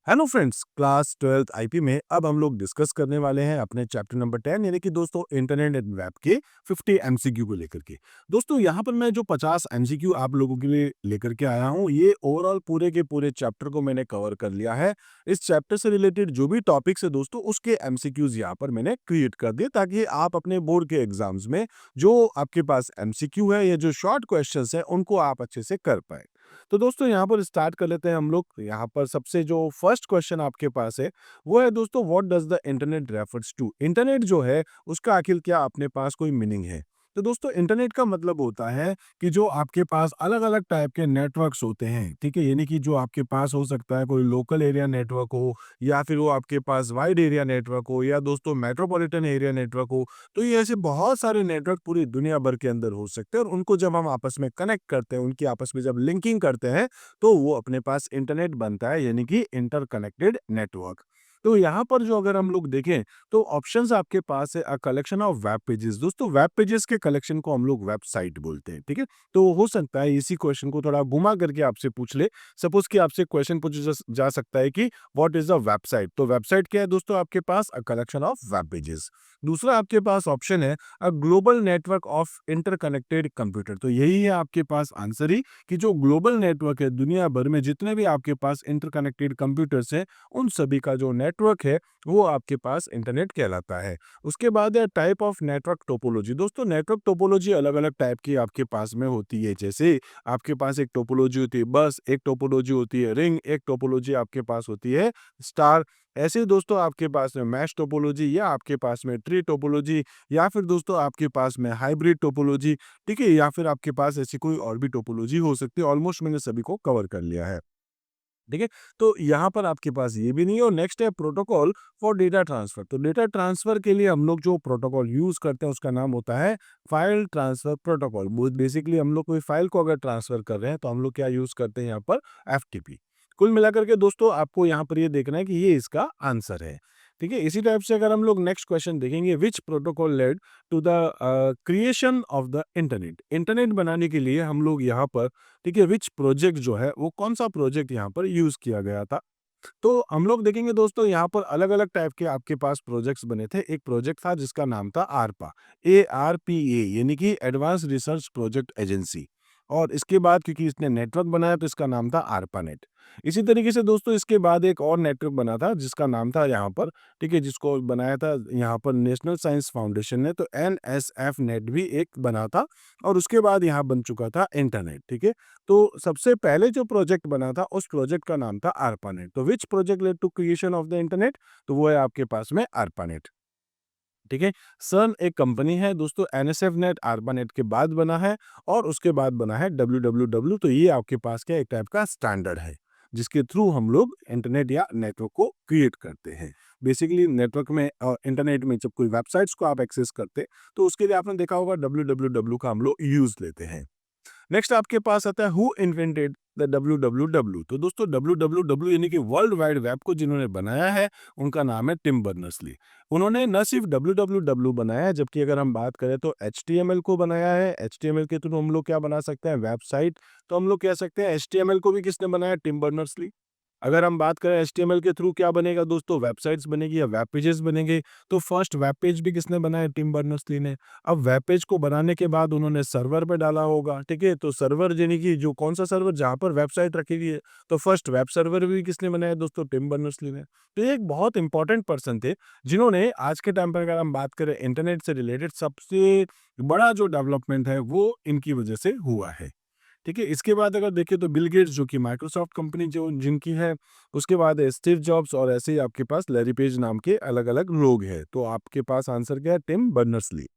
Hello friends, class 12th IP में अब हम लोग डिस्कस करने वाले हैं अपने चैप्टर नंबर 10 यानी कि दोस्तों इंटरनेट एंड वेब के 50 एमसीक्यू को लेकर के। दोस्तों यहाँ पर मैं जो 50 एमसीक्यू आप लोगों के लिए लेकर के आया हूँ, ये ओवरऑल पूरे के पूरे चैप्टर को मैंने कवर कर लिया है। इस चैप्टर से रिलेटेड जो भी टॉपिक्स है दोस्तों, उसके एमसीक्यूज यहाँ पर मैंने क्रिएट कर दिए ताकि आप अपने बोर्ड के एग्जाम्स में जो आपके पास एमसीक्यू है या जो शॉर्ट क्वेश्चन है उनको आप अच्छे से कर पाए। तो दोस्तों यहाँ पर स्टार्ट कर लेते हैं हम लोग। यहाँ पर सबसे जो फर्स्ट क्वेश्चन आपके पास है वो है दोस्तों, what does the internet refers to. Internet जो है उसका आखिर क्या अपने पास कोई मीनिंग है? तो दोस्तों इंटरनेट का मतलब होता है कि जो आपके पास अलग अलग टाइप के नेटवर्क्स होते हैं, ठीक है, यानी कि जो आपके पास हो सकता है कोई लोकल एरिया नेटवर्क हो या फिर वो आपके पास वाइड एरिया नेटवर्क हो या दोस्तों मेट्रोपॉलिटन एरिया नेटवर्क हो। तो ये ऐसे बहुत सारे नेटवर्क पूरी दुनिया भर के अंदर हो सकते हैं और उनको जब हम आपस में कनेक्ट करते हैं, उनकी आपस में जब लिंकिंग करते हैं, तो वो अपने पास इंटरनेट बनता है, यानी कि इंटरकनेक्टेड नेटवर्क। तो यहाँ पर जो अगर हम लोग देखें तो ऑप्शंस आपके पास है, अ कलेक्शन ऑफ वेब पेजेस। दोस्तों वेब पेजेस के कलेक्शन को हम लोग वेबसाइट बोलते हैं, ठीक है। तो हो सकता है इसी क्वेश्चन को थोड़ा घुमा करके आपसे पूछ ले। सपोज कि आपसे क्वेश्चन पूछा जा सकता है कि व्हाट इज द वेबसाइट। तो वेबसाइट क्या है दोस्तों आपके पास? A collection of web pages. दूसरा आपके पास ऑप्शन है, a global network of interconnected computer. तो यही है आपके पास आंसर ही, कि जो ग्लोबल नेटवर्क है, दुनिया भर में जितने भी आपके पास इंटरकनेक्टेड कंप्यूटर्स हैं, उन सभी का जो नेटवर्क है वो आपके पास इंटरनेट कहलाता है। उसके बाद है टाइप ऑफ नेटवर्क टोपोलॉजी। दोस्तों नेटवर्क टोपोलॉजी अलग अलग टाइप की आपके पास में होती है। जैसे आपके पास एक टोपोलॉजी होती है बस, एक टोपोलॉजी होती है रिंग, एक टोपोलॉजी आपके पास होती है स्टार। ऐसे ही दोस्तों आपके पास में मैश टोपोलॉजी, या आपके पास में ट्री टोपोलॉजी, या फिर दोस्तों आपके पास में हाइब्रिड टोपोलॉजी, ठीक है, या फिर आपके पास ऐसी कोई और भी टोपोलॉजी हो सकती है। ऑलमोस्ट मैंने सभी को कवर कर लिया है, ठीक है। तो यहाँ पर आपके पास ये भी नहीं है। और नेक्स्ट है प्रोटोकॉल फॉर डेटा ट्रांसफर। तो डेटा ट्रांसफर के लिए हम लोग जो प्रोटोकॉल यूज करते हैं उसका नाम होता है फाइल ट्रांसफर प्रोटोकॉल। बेसिकली हम लोग कोई फाइल को अगर ट्रांसफर कर रहे हैं तो हम लोग क्या यूज करते हैं यहाँ पर? एफटीपी। कुल मिलाकर के दोस्तों आपको यहाँ पर ये देखना है कि ये इसका आंसर है, ठीक है। इसी टाइप से अगर हम लोग नेक्स्ट क्वेश्चन देखेंगे, which protocol led to the creation of the internet. Internet बनाने के लिए हम लोग यहाँ पर, ठीक है, विच प्रोजेक्ट जो है वो कौन सा प्रोजेक्ट यहाँ पर यूज किया गया था। तो हम लोग देखेंगे दोस्तों यहाँ पर अलग अलग टाइप के आपके पास प्रोजेक्ट्स बने थे। एक प्रोजेक्ट था जिसका नाम था आरपा, ARPA, यानी कि एडवांस रिसर्च प्रोजेक्ट एजेंसी। और इसके बाद क्योंकि इसने नेटवर्क बनाया तो इसका नाम था आरपानेट। इसी तरीके से दोस्तों इसके बाद एक और नेटवर्क बना था जिसका नाम था यहाँ पर, ठीक है, जिसको बनाया था यहाँ पर नेशनल साइंस फाउंडेशन ने, तो NSF नेट भी एक बना था। और उसके बाद यहाँ बन चुका था इंटरनेट, ठीक है। तो सबसे पहले जो प्रोजेक्ट बना था उस प्रोजेक्ट का नाम था ARPANET। तो which project led to creation of the internet? तो वो है आपके पास में ARPANET, ठीक है। सन एक कंपनी है दोस्तों, NSF नेट ARPANET के बाद बना है और उसके बाद बना है WWW। तो ये आपके पास क्या एक टाइप का स्टैंडर्ड है जिसके थ्रू हम लोग इंटरनेट या नेटवर्क को क्रिएट करते हैं। बेसिकली नेटवर्क में और इंटरनेट में जब कोई वेबसाइट्स को आप एक्सेस करते हैं तो उसके लिए आपने देखा होगा WWW का हम लोग यूज लेते हैं। नेक्स्ट आपके पास आता है, हु इन्वेंटेड द WWW। तो दोस्तों WWW यानी कि वर्ल्ड वाइड वेब को जिन्होंने बनाया है उनका नाम है टिम बर्नर्स-ली। उन्होंने न सिर्फ WWW बनाया है, जबकि अगर हम बात करें तो HTML को बनाया है। HTML के थ्रू हम लोग क्या बना सकते हैं? वेबसाइट। तो हम लोग कह सकते हैं HTML को भी किसने बनाया? Tim Berners-Lee. अगर हम बात करें HTML के थ्रू क्या बनेगा दोस्तों? वेबसाइट्स बनेगी या वेब पेजेस बनेंगे। तो फर्स्ट वेब पेज भी किसने बनाया? टिम बर्नर्स-ली ने। अब वेब पेज को बनाने के बाद उन्होंने सर्वर पे डाला होगा, ठीक है। तो सर्वर यानी कि जो कौन सा सर्वर जहाँ पर वेबसाइट रखी हुई है, तो फर्स्ट वेब सर्वर भी किसने बनाया दोस्तों? टिम बर्नर्स-ली ने। तो ये एक बहुत इंपॉर्टेंट पर्सन थे जिन्होंने आज के टाइम पर अगर हम बात करें इंटरनेट से रिलेटेड सबसे बड़ा जो डेवलपमेंट है वो इनकी वजह से हुआ है, ठीक है। इसके बाद अगर देखें तो बिल गेट्स जो कि माइक्रोसॉफ्ट कंपनी जो जिनकी है, उसके बाद है स्टीव जॉब्स, और ऐसे ही आपके पास लैरी पेज नाम के अलग-अलग लोग हैं। तो आपके पास आंसर क्या है? Tim Berners-Lee.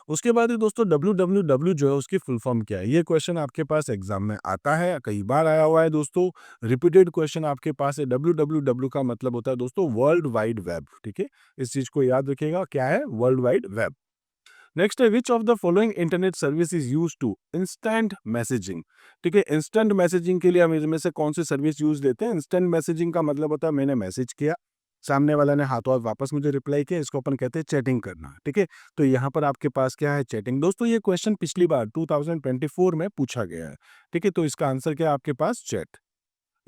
उसके बाद ही दोस्तों WWW जो है उसकी फुल फॉर्म क्या है? ये क्वेश्चन आपके पास एग्जाम में आता है, कई बार आया हुआ है दोस्तों। रिपीटेड क्वेश्चन आपके पास है। WWW का मतलब होता है दोस्तों वर्ल्ड वाइड वेब, ठीक है। इस चीज को याद रखिएगा, क्या है? World wide web. नेक्स्ट है, which of the following internet service is use to instant messaging. ठीक है, इंस्टेंट मैसेजिंग के लिए हम इनमें से कौन सी सर्विस यूज लेते हैं? इंस्टेंट मैसेजिंग का मतलब होता है मैंने मैसेज किया, सामने वाला ने हाथों हाथ वापस मुझे रिप्लाई किया, इसको अपन कहते हैं चैटिंग करना, ठीक है। तो यहाँ पर आपके पास क्या है? चैटिंग। दोस्तों ये क्वेश्चन पिछली बार 2024 में पूछा गया है, ठीक है। तो इसका आंसर क्या है आपके पास? चैट।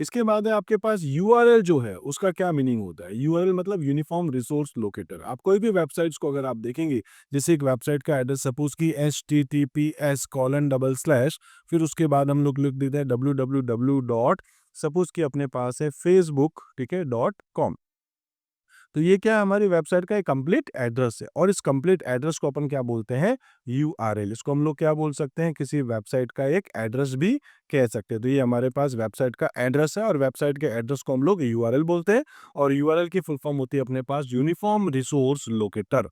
इसके बाद है आपके पास यूआरएल जो है उसका क्या मीनिंग होता है। यूआरएल मतलब यूनिफॉर्म रिसोर्स लोकेटर। आप कोई भी वेबसाइट्स को अगर आप देखेंगे, जैसे एक वेबसाइट का एड्रेस सपोज कि https:// फिर उसके बाद हम लोग लिख देते हैं www डॉट, सपोज कि अपने पास है फेसबुक, ठीक है, .com। तो ये क्या है, हमारी वेबसाइट का एक कंप्लीट एड्रेस है, और इस कंप्लीट एड्रेस को अपन क्या बोलते हैं, यूआरएल। इसको हम लोग क्या बोल सकते हैं, किसी वेबसाइट का एक एड्रेस भी कह सकते हैं। तो ये हमारे पास वेबसाइट का एड्रेस है, और वेबसाइट के एड्रेस को हम लोग यूआरएल बोलते हैं, और यूआरएल की फुल फॉर्म होती है अपने पास यूनिफॉर्म रिसोर्स लोकेटर।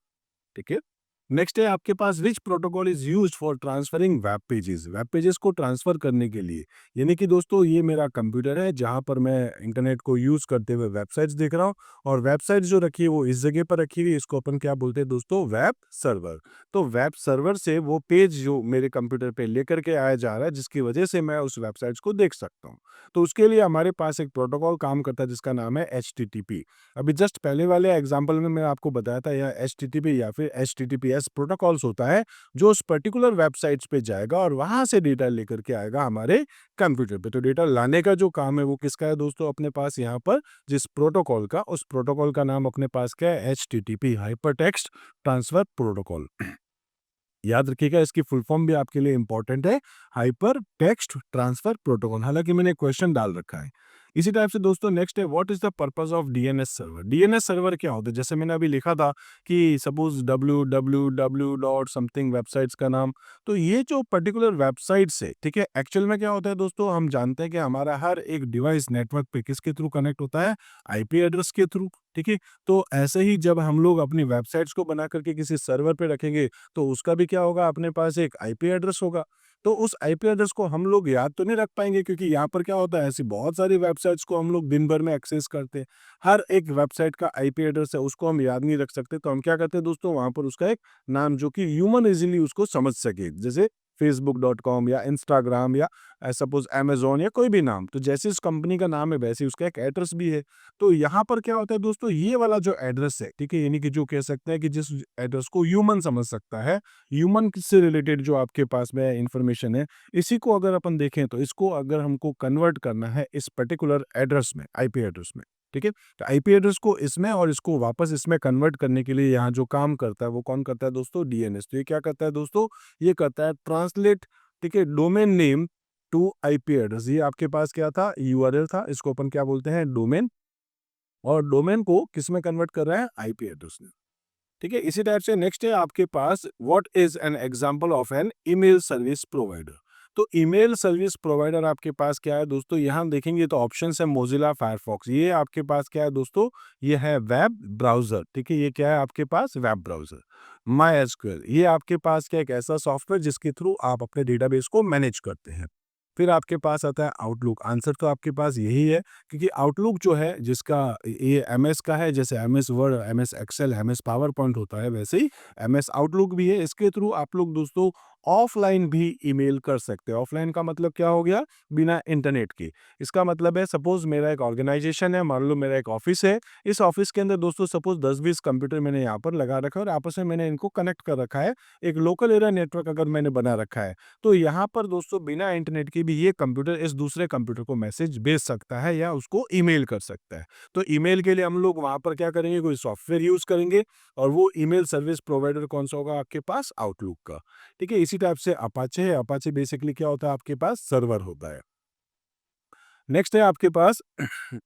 ठीक है। नेक्स्ट है आपके पास which protocol is used for transferring web pages को ट्रांसफर करने के लिए। यानी कि दोस्तों ये मेरा कंप्यूटर है जहां पर मैं इंटरनेट को यूज करते हुए वेबसाइट्स देख रहा हूं, और वेबसाइट जो रखी है वो इस जगह पर रखी हुई है, इसको अपन क्या बोलते हैं दोस्तों, वेब सर्वर। तो वेब सर्वर से वो पेज जो मेरे कंप्यूटर पे लेकर के आया जा रहा है, जिसकी वजह से मैं उस वेबसाइट्स को देख सकता हूँ। तो उसके लिए हमारे पास एक प्रोटोकॉल काम करता है जिसका नाम है HTTP। अभी जस्ट पहले वाले एग्जांपल में मैं आपको बताया था, यह HTTP या फिर HTTPS प्रोटोकॉल्स होता है, जो उस पर्टिकुलर वेबसाइट्स पे जाएगा और वहां से डेटा लेकर के आएगा हमारे कंप्यूटर पे। तो डेटा लाने का जो काम है वो किसका है दोस्तों, अपने पास यहाँ पर जिस प्रोटोकॉल का, उस प्रोटोकॉल का नाम अपने पास क्या है, HTTP, hyper text transfer protocol. याद रखिएगा, इसकी फुल फॉर्म भी आपके लिए इंपॉर्टेंट है, हाइपर टेक्स्ट ट्रांसफर प्रोटोकॉल। हालांकि मैंने क्वेश्चन डाल रखा है। इसी टाइप से दोस्तों नेक्स्ट है, what is the purpose of DNS server. DNS server क्या होता है, जैसे मैंने अभी लिखा था कि suppose www dot something websites का नाम। तो ये जो पर्टिकुलर वेबसाइट्स है, ठीक है, एक्चुअल में क्या होता है दोस्तों, हम जानते हैं कि हमारा हर एक डिवाइस नेटवर्क पे किसके थ्रू कनेक्ट होता है, आईपी एड्रेस के थ्रू। ठीक है। तो ऐसे ही जब हम लोग अपनी वेबसाइट्स को बना करके किसी सर्वर पे रखेंगे, तो उसका भी क्या होगा, अपने पास एक आईपी एड्रेस होगा। तो उस आईपी एड्रेस को हम लोग याद तो नहीं रख पाएंगे, क्योंकि यहाँ पर क्या होता है, ऐसी बहुत सारी वेबसाइट्स को हम लोग दिन भर में एक्सेस करते हैं। हर एक वेबसाइट का आईपी एड्रेस है, उसको हम याद नहीं रख सकते। तो हम क्या करते हैं दोस्तों, वहां पर उसका एक नाम जो कि ह्यूमन इजीली उसको समझ सके, जैसे facebook.com या इंस्टाग्राम या सपोज अमेजोन या कोई भी नाम। तो जैसे इस कंपनी का नाम है वैसे ही उसका एक एड्रेस भी है। तो यहाँ पर क्या होता है दोस्तों, ये वाला जो एड्रेस है, ठीक है, यानी कि जो कह सकते हैं कि जिस एड्रेस को ह्यूमन समझ सकता है, ह्यूमन से रिलेटेड जो आपके पास में इंफॉर्मेशन है, इसी को अगर अपन देखें, तो इसको अगर हमको कन्वर्ट करना है इस पर्टिकुलर एड्रेस में, आईपी एड्रेस में, ठीक है, तो आईपी एड्रेस को इसमें और इसको वापस इसमें कन्वर्ट करने के लिए यहाँ जो काम करता है वो कौन करता है दोस्तों, डीएनएस। तो ये क्या करता है दोस्तों, ये करता है ट्रांसलेट, ठीक है, domain name to IP address. ये आपके पास क्या था, यूआरएल था, इसको अपन क्या बोलते हैं, डोमेन, और डोमेन को किस में कन्वर्ट कर रहा है, आईपी एड्रेस में। ठीक है। इसी टाइप से नेक्स्ट है आपके पास, what is an example of an email service provider. तो ईमेल सर्विस प्रोवाइडर आपके पास क्या है दोस्तों, यहाँ देखेंगे तो ऑप्शन है मोजिला फायरफॉक्स। ये आपके पास क्या है दोस्तों, ये है वेब ब्राउजर। ठीक है, ये क्या है आपके पास, वेब ब्राउजर। माई एसक्यूएल, ये आपके पास क्या, एक ऐसा सॉफ्टवेयर जिसके थ्रू आप अपने डेटाबेस को मैनेज करते हैं। फिर आपके पास आता है आउटलुक। आंसर तो आपके पास यही है, क्योंकि आउटलुक जो है, जिसका ये एमएस का है, जैसे MS Word, MS Excel, MS PowerPoint होता है, वैसे ही एमएस आउटलुक भी है। इसके थ्रू आप लोग दोस्तों ऑफलाइन भी ईमेल कर सकते हैं। ऑफलाइन का मतलब क्या हो गया, बिना इंटरनेट के। इसका मतलब है, सपोज मेरा एक ऑर्गेनाइजेशन है, मान लो मेरा एक ऑफिस है, इस ऑफिस के अंदर दोस्तों सपोज 10-20 कंप्यूटर मैंने यहाँ पर लगा रखा है, और आपस में मैंने इनको कनेक्ट कर रखा है। एक लोकल एरिया नेटवर्क अगर मैंने बना रखा है, तो यहाँ पर दोस्तों बिना इंटरनेट के भी ये कंप्यूटर इस दूसरे कंप्यूटर को मैसेज भेज सकता है या उसको ईमेल कर सकता है। तो ईमेल के लिए हम लोग वहाँ पर क्या करेंगे, कोई सॉफ्टवेयर यूज़ करेंगे, और वो ईमेल सर्विस प्रोवाइडर कौन सा होगा आपके पास, आउटलुक का। ठीक है। इसी टाइप से अपाचे है। अपाचे बेसिकली क्या होता है, आपके पास सर्वर होता है। नेक्स्ट है आपके पास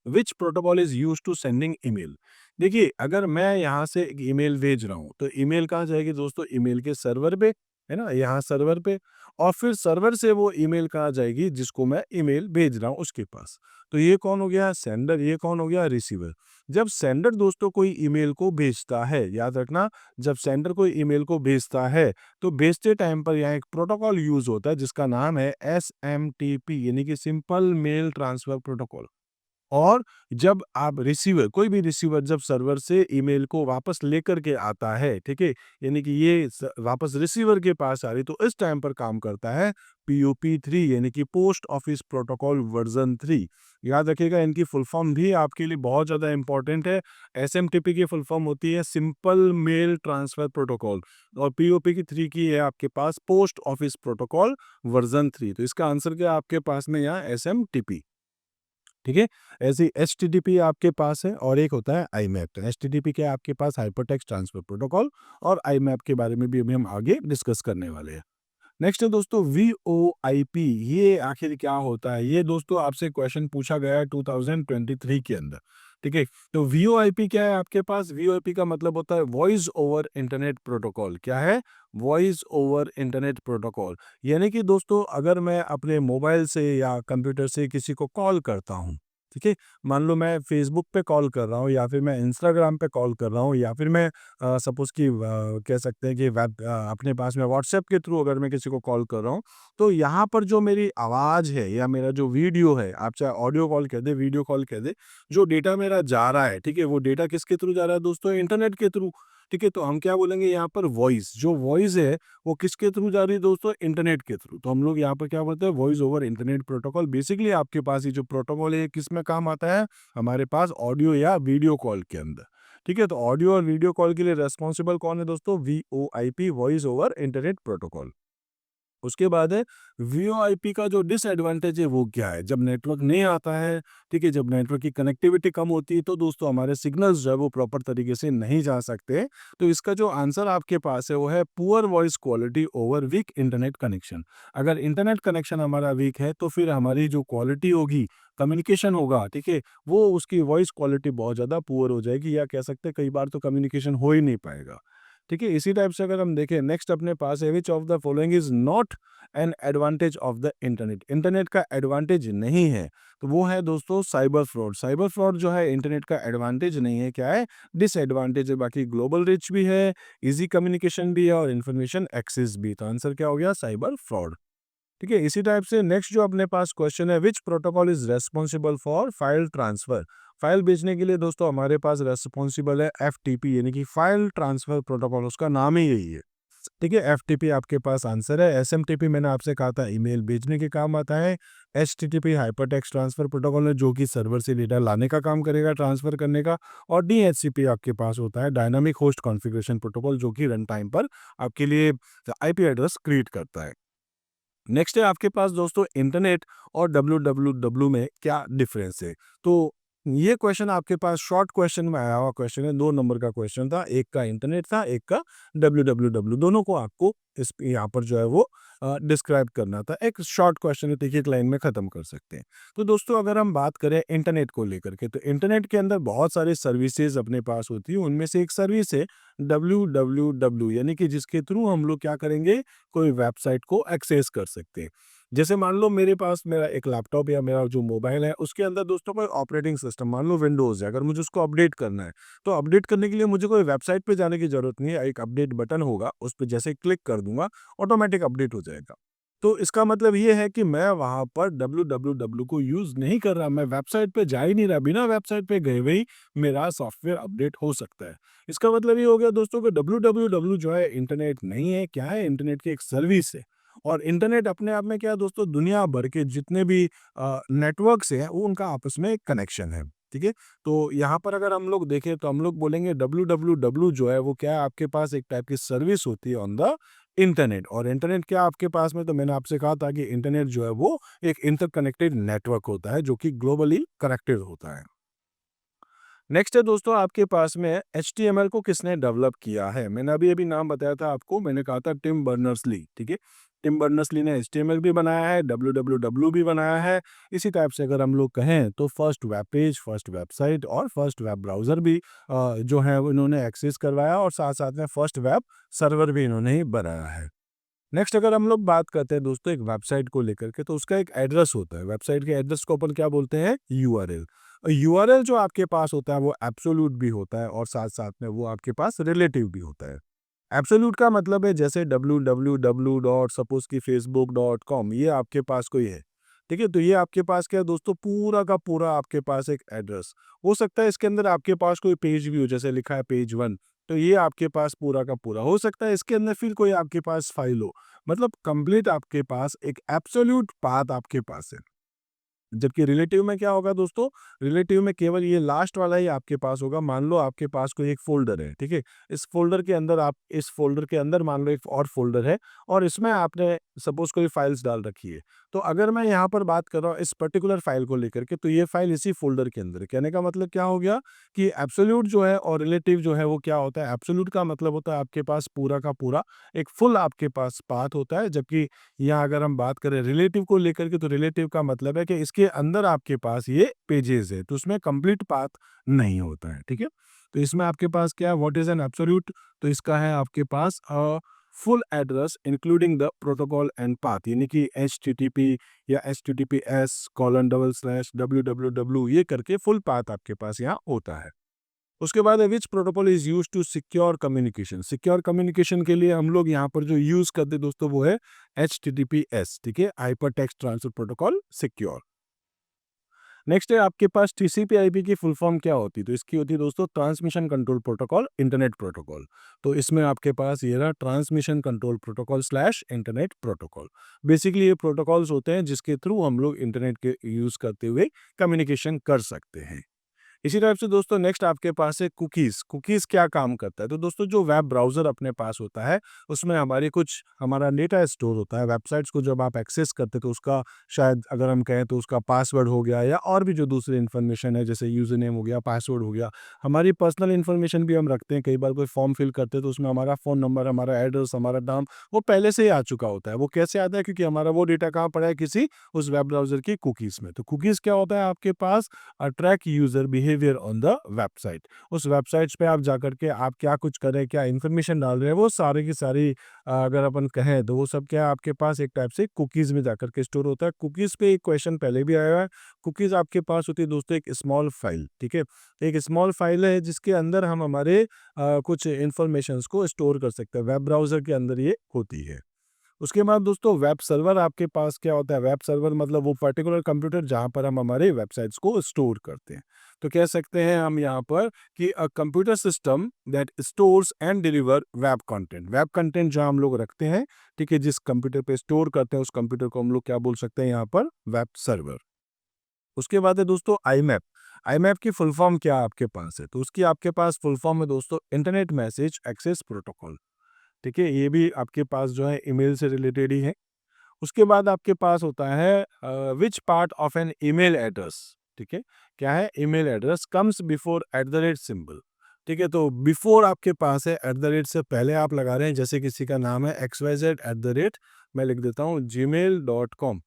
which protocol is use to sending email. देखिए, अगर मैं यहाँ से एक ईमेल भेज रहा हूँ, तो ईमेल कहाँ जाएगी दोस्तों, ईमेल के सर्वर पे, है ना, यहाँ सर्वर पे। और फिर सर्वर से वो ईमेल कहाँ जाएगी, जिसको मैं ईमेल भेज रहा हूँ उसके पास। तो ये कौन हो गया, सेंडर। ये कौन हो गया, रिसीवर। जब सेंडर दोस्तों कोई ईमेल को भेजता है, याद रखना, जब सेंडर कोई ईमेल को भेजता है, तो भेजते टाइम पर यहाँ एक प्रोटोकॉल यूज होता है जिसका नाम है SMTP, यानी कि सिंपल मेल ट्रांसफर प्रोटोकॉल। और जब आप रिसीवर, कोई भी रिसीवर जब सर्वर से ईमेल को वापस लेकर के आता है, ठीक है, यानी कि ये वापस रिसीवर के पास आ रही, तो इस टाइम पर काम करता है POP3, यानी कि पोस्ट ऑफिस प्रोटोकॉल वर्जन 3। याद रखिएगा, इनकी फुल फॉर्म भी आपके लिए बहुत ज़्यादा इंपॉर्टेंट है। SMTP की फुल फॉर्म होती है सिंपल मेल ट्रांसफर प्रोटोकॉल, और POP3 की है आपके पास पोस्ट ऑफिस प्रोटोकॉल वर्जन 3। तो इसका आंसर क्या है आपके पास में यहाँ, SMTP। ठीक है। ऐसे एचटीटीपी आपके पास है और एक होता है आईमैप। तो एचटीटीपी क्या है आपके पास, हाइपरटेक्स्ट ट्रांसफर प्रोटोकॉल, और आईमैप के बारे में भी अभी हम आगे डिस्कस करने वाले हैं। नेक्स्ट है दोस्तों वीओआईपी। ये आखिर क्या होता है? ये दोस्तों आपसे क्वेश्चन पूछा गया है 2023 के अंदर। ठीक है। तो वीओआईपी क्या है आपके पास? वीओआईपी का मतलब होता है वॉइस ओवर इंटरनेट प्रोटोकॉल। क्या है? Voice over internet protocol. यानी कि दोस्तों अगर मैं अपने मोबाइल से या कंप्यूटर से किसी को कॉल करता हूँ, ठीक है, मान लो मैं फेसबुक पे कॉल कर रहा हूँ या फिर मैं इंस्टाग्राम पे कॉल कर रहा हूँ या फिर मैं सपोज़ कि कह सकते हैं कि अपने पास में व्हाट्सएप के थ्रू अगर मैं किसी को कॉल कर रहा हूँ, तो यहाँ पर जो मेरी आवाज़ है या मेरा जो वीडियो है, आप चाहे ऑडियो कॉल कह दें, वीडियो कॉल कह दें, जो डेटा मेरा जा रहा है, ठीक है, वो डेटा किसके थ्रू जा रहा है दोस्तों? इंटरनेट के थ्रू। ठीक है, तो हम क्या बोलेंगे यहाँ पर वॉइस, जो वॉइस है वो किसके थ्रू जा रही है दोस्तों? इंटरनेट के थ्रू। तो हम लोग यहाँ पर क्या बोलते हैं? Voice over internet protocol. Basically आपके पास ये जो प्रोटोकॉल है ये किस में काम आता है? हमारे पास ऑडियो या वीडियो कॉल के अंदर। ठीक है, तो ऑडियो और वीडियो कॉल के लिए रिस्पॉन्सिबल कौन है दोस्तों? VoIP, voice over internet protocol. उसके बाद है वीओआईपी का जो डिसएडवांटेज है वो क्या है? जब नेटवर्क नहीं आता है, ठीक है, जब नेटवर्क की कनेक्टिविटी कम होती है तो दोस्तों हमारे सिग्नल्स जो है वो प्रॉपर तरीके से नहीं जा सकते। तो इसका जो आंसर आपके पास है वो है poor voice quality over weak internet connection. अगर इंटरनेट कनेक्शन हमारा वीक है तो फिर हमारी जो क्वालिटी होगी, कम्युनिकेशन होगा, ठीक है, वो उसकी वॉइस क्वालिटी बहुत ज़्यादा पुअर हो जाएगी, या कह सकते हैं कई बार तो कम्युनिकेशन हो ही नहीं पाएगा। ठीक है, इसी टाइप से अगर हम देखें नेक्स्ट अपने पास है which of the following is not an advantage of the internet. Internet का एडवांटेज नहीं है, तो वो है दोस्तों साइबर फ्रॉड। साइबर फ्रॉड जो है इंटरनेट का एडवांटेज नहीं है, क्या है? डिसएडवांटेज है। बाकी ग्लोबल रीच भी है, इजी कम्युनिकेशन भी है और इन्फॉर्मेशन एक्सेस भी। तो आंसर क्या हो गया? Cyber fraud. ठीक है, इसी टाइप से नेक्स्ट जो अपने पास क्वेश्चन है which protocol is responsible for file transfer. File भेजने के लिए दोस्तों हमारे पास रेस्पॉन्सिबल है एफटीपी, यानी कि फाइल ट्रांसफर प्रोटोकॉल, उसका नाम ही यही है। ठीक है, एफटीपी आपके पास आंसर है। एसएमटीपी मैंने आपसे कहा था ईमेल भेजने के काम आता है। एचटीटीपी हाइपरटेक्स्ट ट्रांसफर प्रोटोकॉल है जो कि सर्वर से डेटा लाने का काम करेगा, ट्रांसफर करने का। और डीएचसीपी आपके पास होता है डायनामिक होस्ट कॉन्फ़िगरेशन प्रोटोकॉल, जो कि रन टाइम पर आपके लिए आईपी एड्रेस क्रिएट करता है। नेक्स्ट है आपके पास दोस्तों इंटरनेट और डब्ल्यू में क्या डिफरेंस है? तो ये क्वेश्चन आपके पास शॉर्ट क्वेश्चन में आया हुआ क्वेश्चन है, 2 नंबर का क्वेश्चन था, एक का इंटरनेट था, एक का डब्ल्यू, दोनों को आपको इस यहाँ पर जो है वो डिस्क्राइब करना था। एक शॉर्ट क्वेश्चन है, तो एक लाइन में खत्म कर सकते हैं। तो दोस्तों अगर हम बात करें इंटरनेट को लेकर के, तो इंटरनेट के अंदर बहुत सारी सर्विसेज अपने पास होती है, उनमें से एक सर्विस है डब्ल्यू, यानी कि जिसके थ्रू हम लोग क्या करेंगे? कोई वेबसाइट को एक्सेस कर सकते हैं। जैसे मान लो मेरे पास मेरा एक लैपटॉप या मेरा जो मोबाइल है उसके अंदर दोस्तों कोई ऑपरेटिंग सिस्टम मान लो विंडोज़ है, अगर मुझे उसको अपडेट करना है, तो अपडेट करने के लिए मुझे कोई वेबसाइट पे जाने की ज़रूरत नहीं है, एक अपडेट बटन होगा, उस पे जैसे क्लिक कर दूँगा, ऑटोमेटिक अपडेट हो जाएगा। तो इसका मतलब ये है कि मैं वहाँ पर डब्ल्यू को यूज़ नहीं कर रहा, मैं वेबसाइट पे जा ही नहीं रहा, बिना वेबसाइट पे गए हुए ही मेरा सॉफ्टवेयर अपडेट हो सकता है। इसका मतलब ये हो गया दोस्तों कि डब्ल्यू जो है इंटरनेट नहीं है, क्या है? इंटरनेट की एक सर्विस है। और इंटरनेट अपने आप में क्या है दोस्तों? दुनिया भर के जितने भी नेटवर्क्स हैं वो उनका आपस में एक कनेक्शन है। ठीक है? तो यहाँ पर अगर हम लोग देखें तो हम लोग बोलेंगे डब्ल्यू जो है वो क्या है? आपके पास एक टाइप की सर्विस होती है ऑन द इंटरनेट। और इंटरनेट क्या आपके पास में? तो मैंने आपसे कहा था कि इंटरनेट जो है वो एक इंटरकनेक्टेड नेटवर्क होता है जो कि ग्लोबली कनेक्टेड होता है। नेक्स्ट है दोस्तों आपके पास में एचटीएमएल को किसने डेवलप किया है? मैंने अभी-अभी नाम बताया था आपको, मैंने कहा था टिम बर्नर्स-ली, ठीक है? टिम बर्नर्स-ली ने एचटीएमएल भी बनाया है, डब्ल्यू भी बनाया है। इसी टाइप से अगर हम लोग कहें तो first web page, first website और फर्स्ट वेब ब्राउज़र भी जो है वो इन्होंने एक्सेस करवाया और साथ-साथ में फर्स्ट वेब सर्वर भी इन्होंने ही बनाया है। नेक्स्ट अगर हम लोग बात करते हैं दोस्तों एक वेबसाइट को लेकर के, तो उसका एक एड्रेस होता है। वेबसाइट के एड्रेस को अपन क्या बोलते हैं? यूआरएल। यूआरएल जो आपके पास होता है वो एब्सोल्यूट भी होता है और साथ-साथ में वो आपके पास रिलेटिव भी होता है। एब्सोल्यूट का मतलब है जैसे www डॉट सपोज़ कि facebook.com, ये आपके पास कोई है। ठीक है? तो ये आपके पास क्या है दोस्तों? पूरा का पूरा आपके पास एक एड्रेस। हो सकता है इसके अंदर आपके पास कोई पेज भी हो, जैसे लिखा है पेज 1, तो ये आपके पास पूरा का पूरा। हो सकता है इसके अंदर फिर कोई आपके पास फ़ाइल हो। मतलब कंप्लीट आपके पास एक एब्सोल्यूट पाथ आपके पास है। जबकि रिलेटिव में क्या होगा दोस्तों? रिलेटिव में केवल ये लास्ट वाला ही आपके पास होगा। मान लो आपके पास कोई एक फ़ोल्डर है, ठीक है? इस फ़ोल्डर के अंदर मान लो एक और फ़ोल्डर है और इसमें आपने सपोज़ कोई फ़ाइल्स डाल रखी है। तो अगर मैं यहाँ पर बात कर रहा हूँ इस पर्टिकुलर फाइल को लेकर के, तो ये फाइल इसी फ़ोल्डर के अंदर है। कहने का मतलब क्या हो गया कि एब्सोल्यूट जो है और रिलेटिव जो है वो क्या होता है, एब्सोल्यूट का मतलब होता है आपके पास पूरा का पूरा एक फुल आपके पास पाथ होता है, जबकि यहाँ अगर हम बात करें रिलेटिव को लेकर के, तो रिलेटिव का मतलब है कि इसके अंदर आपके पास ये पेजेज़ है, तो उसमें कंप्लीट पाथ नहीं होता है, ठीक है? तो इसमें आपके पास क्या है, व्हाट इज़ एन एब्सोल्यूट? तो इसका है आपके पास full address including the protocol and path, यानी कि एचटीटीपी या https: www ये करके फुल पाथ आपके पास यहाँ होता है। उसके बाद है which protocol is use to secure communication. Secure communication के लिए हम लोग यहाँ पर जो यूज करते हैं दोस्तों वो है HTTPS, ठीक है, hyper text transfer protocol secure. Next है आपके पास टीसीपी आईपी की फुल फॉर्म क्या होती है, तो इसकी होती है दोस्तों transmission control protocol internet protocol. तो इसमें आपके पास ये रहा transmission control protocol slash internet protocol. Basically ये प्रोटोकॉल्स होते हैं जिसके थ्रू हम लोग इंटरनेट के यूज करते हुए कम्युनिकेशन कर सकते हैं। इसी टाइप से दोस्तों नेक्स्ट आपके पास है कुकीज़। कुकीज़ क्या काम करता है? तो दोस्तों जो वेब ब्राउज़र अपने पास होता है, उसमें हमारा डेटा स्टोर होता है। वेबसाइट्स को जब आप एक्सेस करते हैं तो उसका शायद अगर हम कहें तो उसका पासवर्ड हो गया या और भी जो दूसरी इन्फॉर्मेशन है जैसे यूज़र नेम हो गया, पासवर्ड हो गया। हमारी पर्सनल इन्फॉर्मेशन भी हम रखते हैं। कई बार कोई फॉर्म फिल करते हैं तो उसमें हमारा फ़ोन नंबर, हमारा एड्रेस, हमारा नाम वो पहले से ही आ चुका होता है। वो कैसे आता है? क्योंकि हमारा वो डेटा कहाँ पड़ा है? किसी उस वेब ब्राउज़र की कुकीज़ में। तो कुकीज़ क्या होता है आपके पास? Track user behaviour on the website. उस वेबसाइट्स पे आप जाकर के आप क्या कुछ कर रहे हैं, क्या इन्फॉर्मेशन डाल रहे हैं, वो सारी की सारी अगर अपन कहें तो वो सब क्या है आपके पास एक टाइप से कुकीज़ में जाकर के स्टोर होता है। कुकीज़ पे एक क्वेश्चन पहले भी आया हुआ है। कुकीज़ आपके पास होती है दोस्तों एक स्मॉल फाइल, ठीक है? एक स्मॉल फाइल है जिसके अंदर हम हमारे कुछ इन्फॉर्मेशंस को स्टोर कर सकते हैं। वेब ब्राउज़र के अंदर ये होती है। उसके बाद दोस्तों वेब सर्वर आपके पास क्या होता है? वेब सर्वर मतलब वो पर्टिकुलर कंप्यूटर जहाँ पर हम हमारे वेबसाइट्स को स्टोर करते हैं। तो कह सकते हैं हम यहाँ पर कि a computer system that stores and deliver web content. Web content जहाँ हम लोग रखते हैं, ठीक है, जिस कंप्यूटर पे स्टोर करते हैं उस कंप्यूटर को हम लोग क्या बोल सकते हैं यहाँ पर? Web server. उसके बाद है दोस्तों आईमैप। आईमैप की फुल फॉर्म क्या आपके पास है? तो उसकी आपके पास फुल फॉर्म है दोस्तों इंटरनेट मैसेज एक्सेस प्रोटोकॉल। ठीक है, ये भी आपके पास जो है ईमेल से रिलेटेड ही है। उसके बाद आपके पास होता है which part of an email address, ठीक है, क्या है? Email address comes before at the rate symbol. ठीक है, तो बिफोर आपके पास है, एट द रेट से पहले आप लगा रहे हैं। जैसे किसी का नाम है XYZ एट द रेट, मैं लिख देता हूँ gmail.com।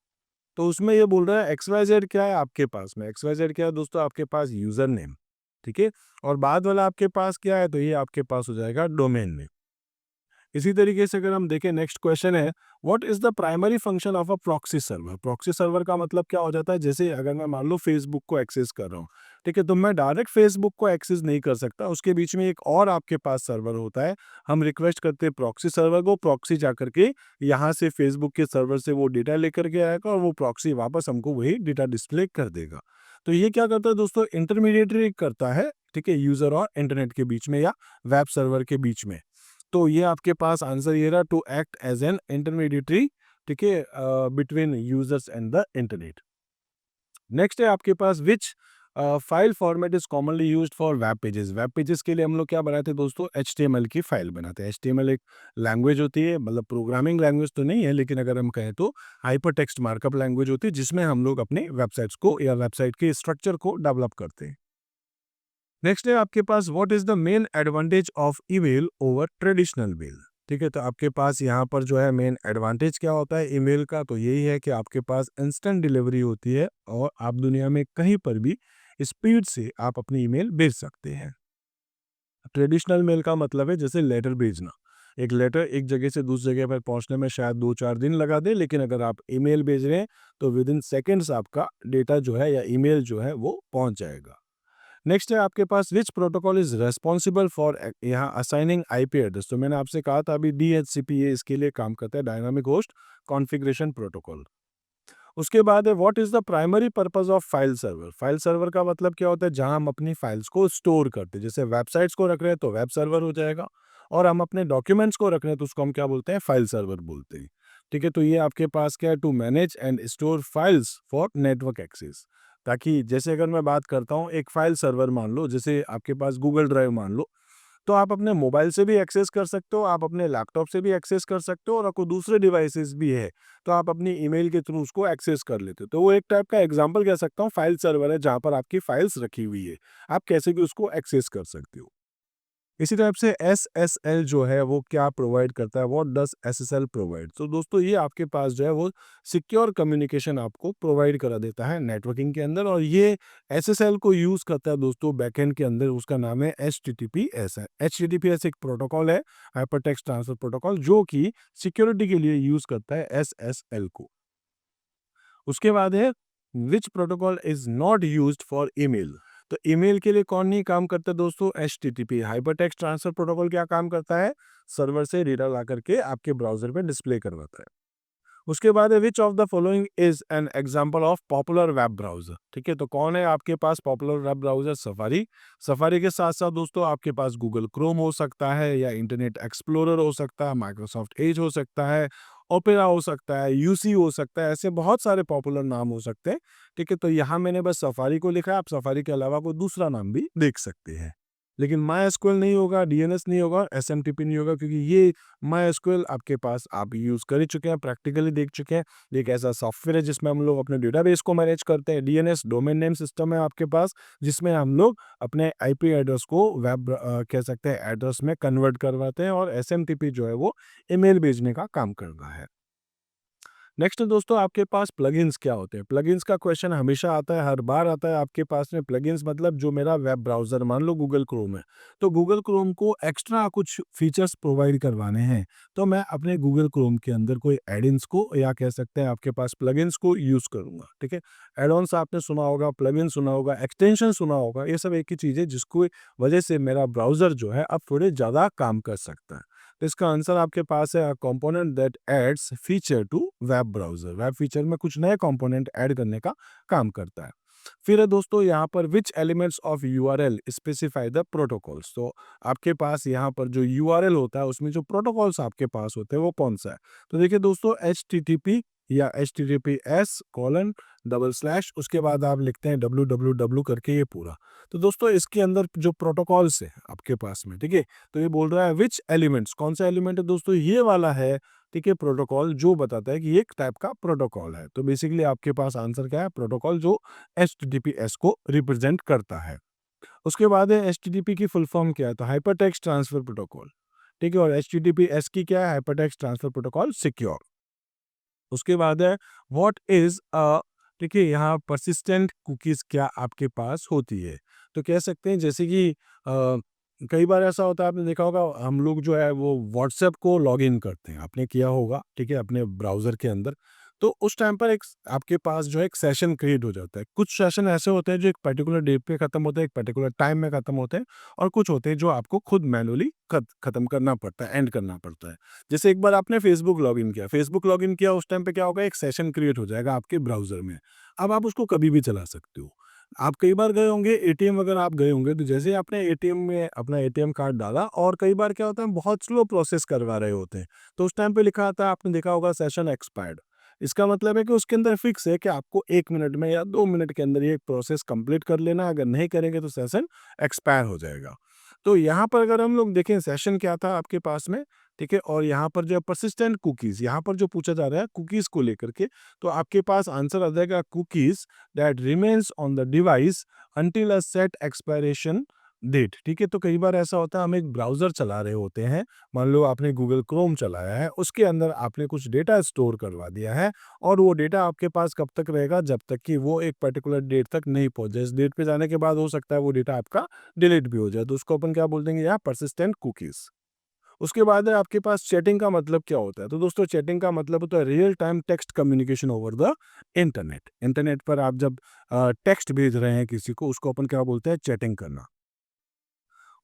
तो उसमें ये बोल रहा है XYZ क्या है आपके पास में? XYZ क्या है दोस्तों? आपके पास यूजर नेम, ठीक है, और बाद वाला आपके पास क्या है? तो ये आपके पास हो जाएगा डोमेन नेम। इसी तरीके से अगर हम देखें नेक्स्ट क्वेश्चन है what is the primary function of a proxy server. Proxy server का मतलब क्या हो जाता है? जैसे अगर मैं मान लो फेसबुक को एक्सेस कर रहा हूँ, ठीक है, तो मैं डायरेक्ट फेसबुक को एक्सेस नहीं कर सकता। उसके बीच में एक और आपके पास सर्वर होता है। हम रिक्वेस्ट करते हैं प्रॉक्सी सर्वर को, प्रॉक्सी जा करके यहाँ से फेसबुक के सर्वर से वो डेटा लेकर के आएगा और वो प्रॉक्सी वापस हमको वही डेटा डिस्प्ले कर देगा। तो ये क्या करता है दोस्तों? इंटरमीडिएटरी करता है, ठीक है, यूजर और इंटरनेट के बीच में या वेब सर्वर के बीच में। तो ये आपके पास आंसर ये रहा to act as an intermediatory, ठीक है, between users and the internet. Next है आपके पास which file format is commonly used for web pages. Web pages के लिए हम लोग क्या बनाते हैं दोस्तों? HTML की फाइल बनाते हैं। HTML एक लैंग्वेज होती है, मतलब प्रोग्रामिंग लैंग्वेज तो नहीं है, लेकिन अगर हम कहें तो हाइपर टेक्स्ट मार्कअप लैंग्वेज होती है जिसमें हम लोग अपने वेबसाइट्स को या वेबसाइट के स्ट्रक्चर को डेवलप करते हैं। नेक्स्ट है आपके पास what is the main advantage of email over traditional mail. ठीक है, तो आपके पास यहाँ पर जो है मेन एडवांटेज क्या होता है ईमेल का? तो यही है कि आपके पास इंस्टेंट डिलीवरी होती है और आप दुनिया में कहीं पर भी स्पीड से आप अपनी ईमेल भेज सकते हैं। ट्रेडिशनल मेल का मतलब है जैसे लेटर भेजना। एक लेटर एक जगह से दूसरी जगह पर पहुंचने में शायद 2-4 दिन लगा दे, लेकिन अगर आप ईमेल भेज रहे हैं तो विद इन सेकेंड्स आपका डेटा जो है या ईमेल जो है वो पहुंच जाएगा। नेक्स्ट है आपके पास which protocol is responsible for यहाँ असाइनिंग आईपी एड्रेस। तो मैंने आपसे कहा था अभी DHCP ये इसके लिए काम करता है, डायनामिक होस्ट कॉन्फ़िगरेशन प्रोटोकॉल। उसके बाद है what is the primary purpose of file server. File server का मतलब क्या होता है? जहां हम अपनी फाइल्स को स्टोर करते हैं। जैसे वेबसाइट्स को रख रहे हैं तो वेब सर्वर हो जाएगा, और हम अपने डॉक्यूमेंट्स को रख रहे हैं तो उसको हम क्या बोलते हैं? फाइल सर्वर बोलते हैं। ठीक है, तो ये आपके पास क्या है? To manage and store files for network access. ताकि जैसे अगर मैं बात करता हूँ एक फाइल सर्वर मान लो, जैसे आपके पास गूगल ड्राइव मान लो, तो आप अपने मोबाइल से भी एक्सेस कर सकते हो, आप अपने लैपटॉप से भी एक्सेस कर सकते हो और कोई दूसरे डिवाइसेस भी है, तो आप अपनी ईमेल के थ्रू उसको एक्सेस कर लेते हो। तो वो एक टाइप का एग्ज़ाम्पल कह सकता हूँ, फाइल सर्वर है जहाँ पर आपकी फाइल्स रखी हुई है। आप कैसे भी उसको एक्सेस कर सकते हो। इसी टाइप से एसएसएल जो है वो क्या प्रोवाइड करता है, व्हाट डज़ एसएसएल प्रोवाइड? तो दोस्तों ये आपके पास जो है वो सिक्योर कम्युनिकेशन आपको प्रोवाइड करा देता है नेटवर्किंग के अंदर, और ये एसएसएल को यूज़ करता है दोस्तों बैकएंड के अंदर, उसका नाम है एचटीटीपीएस है। एचटीटीपीएस एक प्रोटोकॉल है, हाइपरटेक्स्ट ट्रांसफर प्रोटोकॉल, जो कि सिक्योरिटी के लिए यूज़ करता है एसएसएल को। उसके बाद है which protocol is not used for email. तो ईमेल के लिए कौन नहीं काम करता दोस्तों? एचटीटीपी हाइपरटेक्स्ट ट्रांसफर प्रोटोकॉल क्या काम करता है? सर्वर से डेटा ला करके आपके ब्राउजर पे डिस्प्ले करवाता है। उसके बाद है which of the following is an example of popular web browser. ठीक है, तो कौन है आपके पास popular web browser? Safari. Safari के साथ साथ दोस्तों आपके पास गूगल क्रोम हो सकता है, या इंटरनेट एक्सप्लोरर हो सकता है, माइक्रोसॉफ्ट एज हो सकता है, ओपेरा हो सकता है, यूसी हो सकता है, ऐसे बहुत सारे पॉपुलर नाम हो सकते हैं। ठीक है, तो यहाँ मैंने बस सफारी को लिखा है, आप सफारी के अलावा कोई दूसरा नाम भी देख सकते हैं। लेकिन माई एसक्यूएल नहीं होगा, डीएनएस नहीं होगा, एसएमटीपी नहीं होगा, क्योंकि ये माई आपके पास आप यूज़ कर ही चुके हैं, प्रैक्टिकली देख चुके हैं। ये एक ऐसा सॉफ्टवेयर है जिसमें हम लोग अपने डेटाबेस को मैनेज करते हैं। डीएनएस डोमेन नेम सिस्टम है आपके पास, जिसमें हम लोग अपने आईपी एड्रेस को कह सकते हैं एड्रेस में कन्वर्ट करवाते हैं, और एसएमटीपी जो है वो ईमेल भेजने का काम करता है। नेक्स्ट दोस्तों आपके पास प्लगइन्स क्या होते हैं? प्लगइन्स का क्वेश्चन हमेशा आता है, हर बार आता है आपके पास में। प्लगइन्स मतलब जो मेरा वेब ब्राउज़र मान लो गूगल क्रोम है, तो गूगल क्रोम को एक्स्ट्रा कुछ फीचर्स प्रोवाइड करवाने हैं, तो मैं अपने गूगल क्रोम के अंदर कोई एड-इन्स को, या कह सकते हैं आपके पास प्लगइन्स को यूज़ करूँगा, ठीक है? एड-ऑन्स आपने सुना होगा, प्लगइन सुना होगा, एक्सटेंशन सुना होगा, ये सब एक ही चीज़ है जिसको वजह से मेरा ब्राउज़र जो है अब थोड़े ज़्यादा काम कर सकता है। तो इसका आंसर आपके पास है component that adds feature to web browser. Web feature में कुछ नए कंपोनेंट ऐड करने का काम करता है। फिर है दोस्तों यहाँ पर विच elements of URL specify the protocols. तो आपके पास यहाँ पर जो यूआरएल होता है उसमें जो प्रोटोकॉल्स आपके पास होते हैं वो कौन सा है? तो देखिए दोस्तों, एचटीटीपी या एचटीटीपीएस कोलन डबल स्लैश, उसके बाद आप लिखते हैं www करके ये पूरा। तो दोस्तों इसके अंदर जो प्रोटोकॉल्स है आपके पास में, ठीक है, तो ये बोल रहा है विच एलिमेंट्स, कौन सा एलिमेंट है दोस्तों? ये वाला है, ठीक है, प्रोटोकॉल जो बताता है कि ये एक टाइप का प्रोटोकॉल है। तो बेसिकली आपके पास आंसर क्या है? प्रोटोकॉल जो एचटीटीपीएस को रिप्रेजेंट करता है। उसके बाद है एचटीटीपी की फुल फॉर्म क्या है? तो हाइपरटेक्स्ट ट्रांसफर प्रोटोकॉल, ठीक है, और एचटीटीपीएस की क्या है? Hypertext transfer protocol secure. उसके बाद है व्हाट इज अ, देखिए यहाँ परसिस्टेंट कुकीज़ क्या आपके पास होती है? तो कह सकते हैं जैसे कि कई बार ऐसा होता है, आपने देखा होगा, हम लोग जो है वो व्हाट्सएप को लॉगिन करते हैं, आपने किया होगा, ठीक है, अपने ब्राउज़र के अंदर। तो उस टाइम पर एक आपके पास जो है एक सेशन क्रिएट हो जाता है। कुछ सेशन ऐसे होते हैं जो एक पर्टिकुलर डेट पे खत्म होते हैं, एक पर्टिकुलर टाइम में खत्म होते हैं, और कुछ होते हैं जो आपको खुद मैनुअली खत्म करना पड़ता है, एंड करना पड़ता है। जैसे एक बार आपने फेसबुक लॉगिन किया, उस टाइम पे क्या होगा, एक सेशन क्रिएट हो जाएगा आपके ब्राउज़र में। अब आप उसको कभी भी चला सकते हो। आप कई बार गए होंगे एटीएम, अगर आप गए होंगे तो जैसे ही आपने एटीएम में अपना एटीएम कार्ड डाला, और कई बार क्या होता है, बहुत स्लो प्रोसेस करवा रहे होते हैं, तो उस टाइम पे लिखा आता है, आपने देखा होगा, सेशन एक्सपायर्ड। इसका मतलब है कि उसके अंदर फिक्स है कि आपको 1 मिनट में या 2 मिनट के अंदर ये प्रोसेस कंप्लीट कर लेना है, अगर नहीं करेंगे तो सेशन एक्सपायर हो जाएगा। तो यहाँ पर अगर हम लोग देखें सेशन क्या था आपके पास में, ठीक है, और यहाँ पर जो है परसिस्टेंट कुकीज़, यहाँ पर जो पूछा जा रहा है कुकीज़ को लेकर के, तो आपके पास आंसर आ जाएगा cookies that remains on the device until a set expiration date. ठीक है, तो कई बार ऐसा होता है, हम एक ब्राउज़र चला रहे होते हैं, मान लो आपने गूगल क्रोम चलाया है, उसके अंदर आपने कुछ डेटा स्टोर करवा दिया है, और वो डेटा आपके पास कब तक रहेगा? जब तक कि वो एक पर्टिकुलर डेट तक नहीं पहुँच जाए। इस डेट पे जाने के बाद हो सकता है वो डेटा आपका डिलीट भी हो जाए, तो उसको अपन क्या बोल देंगे? यहाँ परसिस्टेंट कुकीज़। उसके बाद है आपके पास चैटिंग का मतलब क्या होता है? तो दोस्तों चैटिंग का मतलब होता है real time text communication over the internet. Internet पर आप जब टेक्स्ट भेज रहे हैं किसी को, उसको अपन क्या बोलते हैं? चैटिंग करना।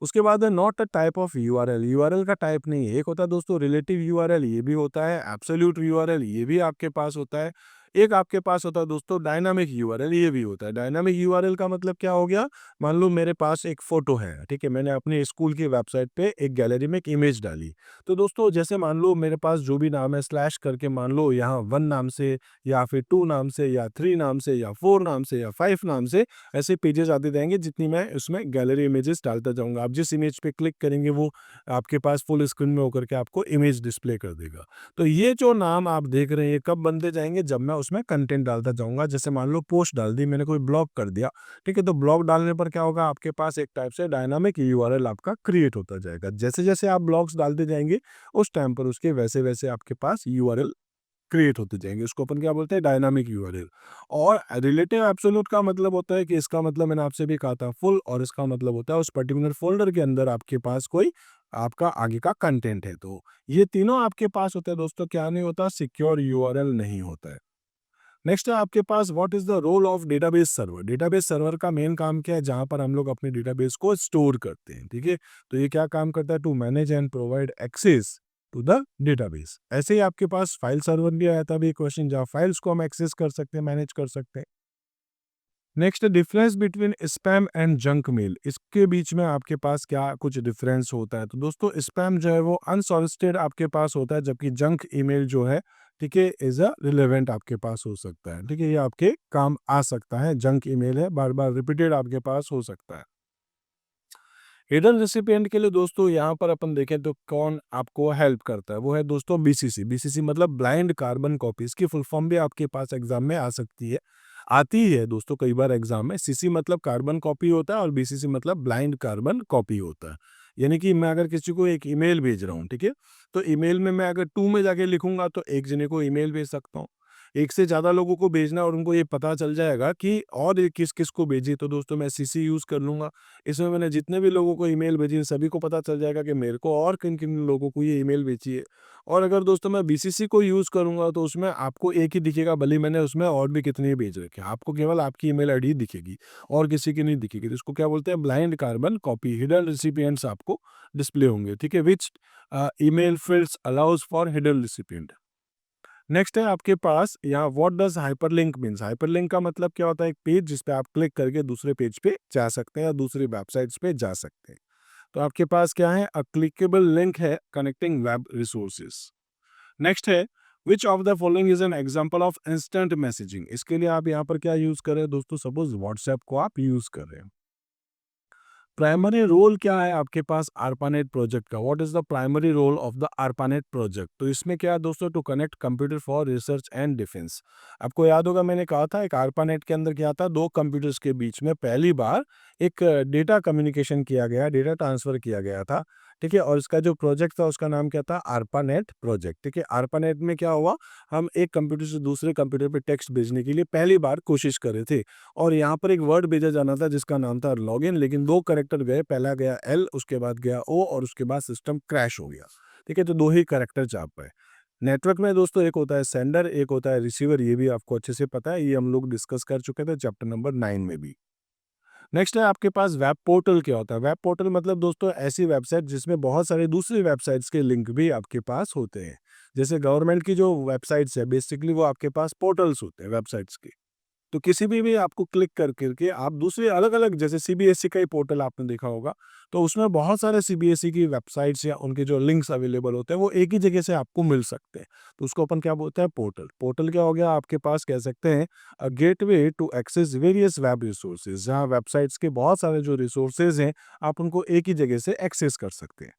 उसके बाद है not a type of URL. URL का टाइप नहीं है, एक होता है दोस्तों रिलेटिव यूआरएल, ये भी होता है, एब्सोल्यूट यूआरएल, ये भी आपके पास होता है। एक आपके पास होता है दोस्तों डायनामिक यूआरएल, ये भी होता है। डायनामिक यूआरएल का मतलब क्या हो गया, मान लो मेरे पास एक फ़ोटो है, ठीक है? मैंने अपने स्कूल की वेबसाइट पे एक गैलरी में एक इमेज डाली। तो दोस्तों जैसे मान लो मेरे पास जो भी नाम है स्लैश करके मान लो यहाँ 1 नाम से या फिर 2 नाम से या 3 नाम से या 4 नाम से या 5 नाम से ऐसे पेजेज़ आते जाएँगे जितनी मैं उसमें गैलरी इमेजेस डालता जाऊँगा। आप जिस इमेज पे क्लिक करेंगे वो आपके पास फुल स्क्रीन में होकर के आपको इमेज डिस्प्ले कर देगा। तो ये जो नाम आप देख रहे हैं ये कब बनते जाएँगे, जब मैं उसमें कंटेंट डालता जाऊँगा। जैसे मान लो पोस्ट डाल दी मैंने, कोई ब्लॉग कर दिया, ठीक है? तो ब्लॉग डालने पर क्या होगा, आपके पास एक टाइप से डायनामिक यूआरएल आपका क्रिएट होता जाएगा। जैसे-जैसे आप ब्लॉग्स डालते जाएँगे उस टाइम पर उसके वैसे-वैसे आपके पास यूआरएल क्रिएट होते जाएँगे। उसको अपन क्या बोलते हैं, डायनामिक यूआरएल। और रिलेटिव एब्सोल्यूट का मतलब होता है कि इसका मतलब मैंने आपसे भी कहा था फुल, और इसका मतलब होता है उस पर्टिकुलर फ़ोल्डर के अंदर आपके पास कोई आपका आगे का कंटेंट है। तो ये तीनों आपके पास होते हैं दोस्तों, क्या नहीं होता, सिक्योर यूआरएल नहीं होता है। नेक्स्ट है आपके पास what is the role of database server. Database server का मेन काम क्या है, जहाँ पर हम लोग अपने डेटाबेस को स्टोर करते हैं, ठीक है? तो ये क्या काम करता है, to manage and provide access to the database. ऐसे ही आपके पास फाइल सर्वर भी आया था अभी क्वेश्चन, जहाँ फाइल्स को हम एक्सेस कर सकते हैं, मैनेज कर सकते हैं। Next difference between spam and junk mail, इसके बीच में आपके पास क्या कुछ डिफरेंस होता है। तो दोस्तों स्पैम जो है वो अनसॉलिसिटेड आपके पास होता है, जबकि जंक ईमेल जो है, ठीक है, इज अ रिलेवेंट आपके पास हो सकता है, ठीक है, ये आपके काम आ सकता है। जंक ईमेल है, बार बार रिपीटेड आपके पास हो सकता है। हिडन रेसिपिएंट के लिए दोस्तों यहाँ पर अपन देखें तो कौन आपको हेल्प करता है, वो है दोस्तों बीसीसी। बीसीसी मतलब ब्लाइंड कार्बन कॉपी, इसकी फुल फॉर्म भी आपके पास एग्जाम में आ सकती है, आती ही है दोस्तों कई बार एग्जाम में। सीसी मतलब कार्बन कॉपी होता है और बीसीसी मतलब ब्लाइंड कार्बन कॉपी होता है। यानी कि मैं अगर किसी को एक ईमेल भेज रहा हूँ, ठीक है, तो ईमेल में मैं अगर टू में जाके लिखूंगा तो एक जने को ईमेल भेज सकता हूँ, एक से ज़्यादा लोगों को भेजना और उनको ये पता चल जाएगा कि और ये किस किस को भेजी, तो दोस्तों मैं सीसी यूज़ कर लूँगा। इसमें मैंने जितने भी लोगों को ईमेल भेजी है सभी को पता चल जाएगा कि मेरे को और किन-किन लोगों को ये ईमेल भेजी है। और अगर दोस्तों मैं बीसीसी को यूज़ करूँगा तो उसमें आपको एक ही दिखेगा, भले ही मैंने उसमें और भी कितने भेज रखे हैं। आपको केवल आपकी ईमेल आईडी दिखेगी और किसी की नहीं दिखेगी। तो इसको क्या बोलते हैं, blind carbon copy. Hidden recipients आपको डिस्प्ले होंगे, ठीक है, which email fields allows for hidden recipient. Next है आपके पास यहाँ what does hyperlink means. Hyperlink का मतलब क्या होता है, एक पेज जिस पे आप क्लिक करके दूसरे पेज पे जा सकते हैं या दूसरी वेबसाइट्स पे जा सकते हैं। तो आपके पास क्या है, अ क्लिकेबल लिंक है कनेक्टिंग वेब रिसोर्सेज। नेक्स्ट है which of the following is an example of instant messaging. इसके लिए आप यहाँ पर क्या यूज कर रहे हैं दोस्तों, सपोज व्हाट्सएप को आप यूज कर रहे हैं। प्राइमरी रोल क्या है आपके पास ARPANET प्रोजेक्ट का, what is the primary role of the ARPANET project. तो इसमें क्या है दोस्तों, to connect computer for research and defence. आपको याद होगा मैंने कहा था एक ARPANET के अंदर क्या था, दो कंप्यूटर्स के बीच में पहली बार एक डेटा कम्युनिकेशन किया गया, डेटा ट्रांसफर किया गया था, ठीक है। और इसका जो प्रोजेक्ट था उसका नाम क्या था, ARPANET प्रोजेक्ट, ठीक है। ARPANET में क्या हुआ, हम एक कंप्यूटर से दूसरे कंप्यूटर पे टेक्स्ट भेजने के लिए पहली बार कोशिश कर रहे थे, और यहाँ पर एक वर्ड भेजा जाना था जिसका नाम था लॉगिन, लेकिन दो कैरेक्टर गए, पहला गया एल, उसके बाद गया ओ, और उसके बाद सिस्टम क्रैश हो गया, ठीक है। तो दो ही कैरेक्टर चाप पाए। नेटवर्क में दोस्तों एक होता है सेंडर, एक होता है रिसीवर, ये भी आपको अच्छे से पता है, ये हम लोग डिस्कस कर चुके थे चैप्टर नंबर 9 में भी। नेक्स्ट है आपके पास वेब पोर्टल क्या होता है। वेब पोर्टल मतलब दोस्तों ऐसी वेबसाइट जिसमें बहुत सारे दूसरी वेबसाइट्स के लिंक भी आपके पास होते हैं। जैसे गवर्नमेंट की जो वेबसाइट्स है बेसिकली वो आपके पास पोर्टल्स होते हैं वेबसाइट्स के। तो किसी भी आपको क्लिक कर करके आप दूसरे अलग-अलग, जैसे सीबीएसई का ही पोर्टल आपने देखा होगा, तो उसमें बहुत सारे सीबीएसई की वेबसाइट्स या उनके जो लिंक्स अवेलेबल होते हैं वो एक ही जगह से आपको मिल सकते हैं। तो उसको अपन क्या बोलते हैं, पोर्टल। पोर्टल क्या हो गया, आपके पास कह सकते हैं a gateway to access various web resources, जहाँ वेबसाइट्स के बहुत सारे जो रिसोर्सेज हैं आप उनको एक ही जगह से एक्सेस कर सकते हैं।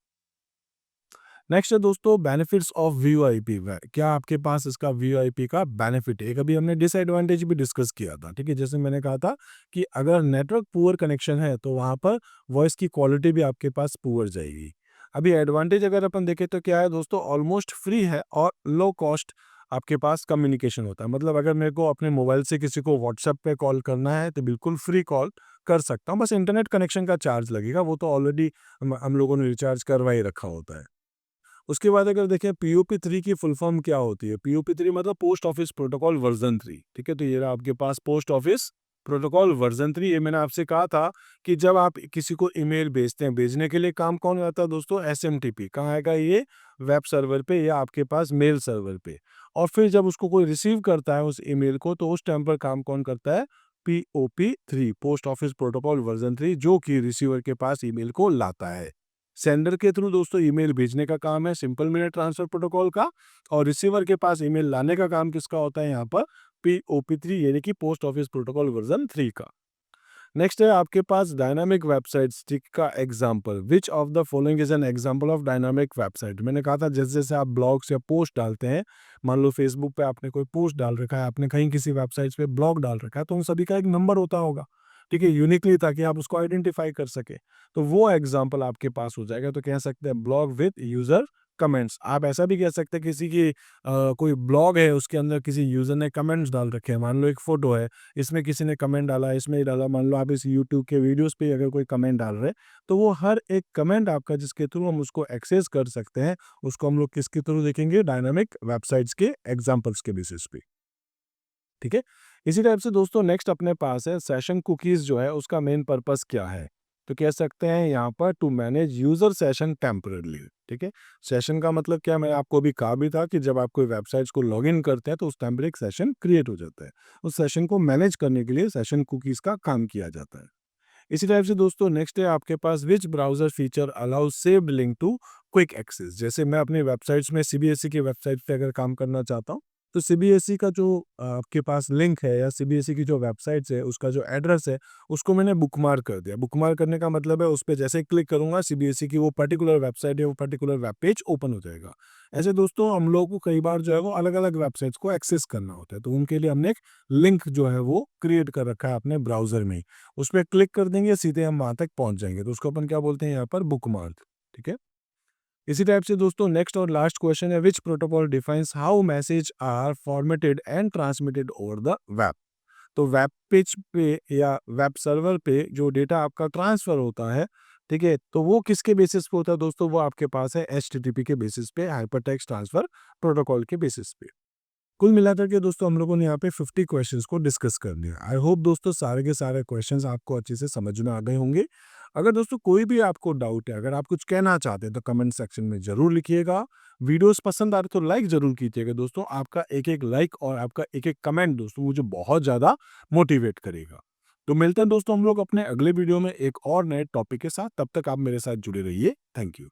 नेक्स्ट है दोस्तों बेनिफिट्स ऑफ वीओआईपी। क्या आपके पास इसका वीओआईपी का बेनिफिट है। कभी हमने डिसएडवांटेज भी डिस्कस किया था, ठीक है। जैसे मैंने कहा था कि अगर नेटवर्क पुअर कनेक्शन है तो वहां पर वॉइस की क्वालिटी भी आपके पास पुअर जाएगी। अभी एडवांटेज अगर अपन देखें तो क्या है दोस्तों, ऑलमोस्ट फ्री है और लो कॉस्ट आपके पास कम्युनिकेशन होता है। मतलब अगर मेरे को अपने मोबाइल से किसी को व्हाट्सएप पे कॉल करना है तो बिल्कुल फ्री कॉल कर सकता हूँ, बस इंटरनेट कनेक्शन का चार्ज लगेगा, वो तो ऑलरेडी हम लोगों ने रिचार्ज करवा ही रखा होता है। उसके बाद अगर देखें पीओपी 3 की फुल फॉर्म क्या होती है। पीओपी 3 मतलब पोस्ट ऑफिस प्रोटोकॉल वर्जन 3, ठीक है। तो ये रहा आपके पास पोस्ट ऑफिस प्रोटोकॉल वर्जन 3, ये मैंने आपसे कहा था कि जब आप किसी को ईमेल भेजते हैं, भेजने के लिए काम कौन आता है दोस्तों? एसएमटीपी। कहाँ आएगा ये? वेब सर्वर पे या आपके पास मेल सर्वर पे। और फिर जब उसको कोई रिसीव करता है उस ईमेल को, तो उस टाइम पर काम कौन करता है? POP 3, post office protocol version 3, जो कि रिसीवर के पास ईमेल को लाता है। सेंडर के थ्रू दोस्तों ईमेल भेजने का काम है सिंपल मिनट ट्रांसफर प्रोटोकॉल का, और रिसीवर के पास ईमेल लाने का काम किसका होता है यहाँ पर? पीओपी 3 यानी कि पोस्ट ऑफिस प्रोटोकॉल वर्जन 3 का। नेक्स्ट है आपके पास डायनामिक वेबसाइट स्टिक का example. Which of the following is an example of dynamic website? मैंने कहा था जैसे जैसे आप ब्लॉग्स या पोस्ट डालते हैं, मान लो फेसबुक पे आपने कोई पोस्ट डाल रखा है, आपने कहीं किसी वेबसाइट पे ब्लॉग डाल रखा है, तो उन सभी का एक नंबर होता होगा, ठीक है, यूनिकली, ताकि आप उसको आइडेंटिफाई कर सके। तो वो एग्जाम्पल आपके पास हो जाएगा। तो कह सकते हैं ब्लॉग विद यूजर कमेंट्स। आप ऐसा भी कह सकते हैं किसी की कोई ब्लॉग है, उसके अंदर किसी यूजर ने कमेंट्स डाल रखे हैं, मान लो एक फोटो है, इसमें किसी ने कमेंट डाला, इसमें ही डाला, मान लो आप इस यूट्यूब के वीडियोस पे अगर कोई कमेंट डाल रहे हैं, तो वो हर एक कमेंट आपका जिसके थ्रू हम उसको एक्सेस कर सकते हैं, उसको हम लोग किसके थ्रू देखेंगे? डायनामिक वेबसाइट्स के एग्जाम्पल्स के बेसिस पे, ठीक है। इसी टाइप से दोस्तों नेक्स्ट अपने पास है सेशन कुकीज, जो है उसका मेन पर्पस क्या है? तो कह सकते हैं यहाँ पर to manage user session temporarily, ठीक है। सेशन का मतलब क्या, मैंने आपको अभी कहा भी था कि जब आप कोई वेबसाइट्स को लॉगिन करते हैं तो उस टाइम पर एक सेशन क्रिएट हो जाता है। उस सेशन को मैनेज करने के लिए सेशन कुकीज का काम किया जाता है। इसी टाइप से दोस्तों नेक्स्ट है आपके पास which browser feature allow saved link to quick access. जैसे मैं अपनी वेबसाइट्स में सीबीएसई की वेबसाइट पे अगर काम करना चाहता हूँ, तो सीबीएसई का जो आपके पास लिंक है या सीबीएसई की जो वेबसाइट्स है उसका जो एड्रेस है, उसको मैंने बुकमार्क कर दिया। बुकमार्क करने का मतलब है उस पे जैसे ही क्लिक करूंगा, सीबीएसई की वो पर्टिकुलर वेबसाइट है, वो पर्टिकुलर वेब पेज ओपन हो जाएगा। ऐसे दोस्तों हम लोग को कई बार जो है वो अलग अलग वेबसाइट्स को एक्सेस करना होता है, तो उनके लिए हमने एक लिंक जो है वो क्रिएट कर रखा है अपने ब्राउजर में ही। उस पे क्लिक कर देंगे, सीधे हम वहाँ तक पहुँच जाएँगे, तो उसको अपन क्या बोलते हैं यहाँ पर? बुकमार्क, ठीक है। इसी टाइप से दोस्तों नेक्स्ट और लास्ट क्वेश्चन है which protocol defines how message are formatted and transmitted over the web. तो वेब पेज पे या वेब सर्वर पे जो डेटा आपका ट्रांसफर होता है, ठीक है, तो वो किसके बेसिस पे होता है दोस्तों? वो आपके पास है एचटीटीपी के बेसिस पे, हाइपरटेक्स्ट ट्रांसफर प्रोटोकॉल के बेसिस पे। कुल मिलाकर के दोस्तों हम लोगों ने यहाँ पे 50 क्वेश्चंस को डिस्कस कर लिया। आई होप दोस्तों सारे के सारे क्वेश्चंस आपको अच्छे से समझ में आ गए होंगे। अगर दोस्तों कोई भी आपको डाउट है, अगर आप कुछ कहना चाहते हैं, तो कमेंट सेक्शन में ज़रूर लिखिएगा। वीडियोस पसंद आ रहे तो लाइक ज़रूर कीजिएगा दोस्तों। आपका एक-एक लाइक और आपका एक-एक कमेंट दोस्तों मुझे बहुत ज़्यादा मोटिवेट करेगा। तो मिलते हैं दोस्तों हम लोग अपने अगले वीडियो में एक और नए टॉपिक के साथ। तब तक आप मेरे साथ जुड़े रहिए। Thank you.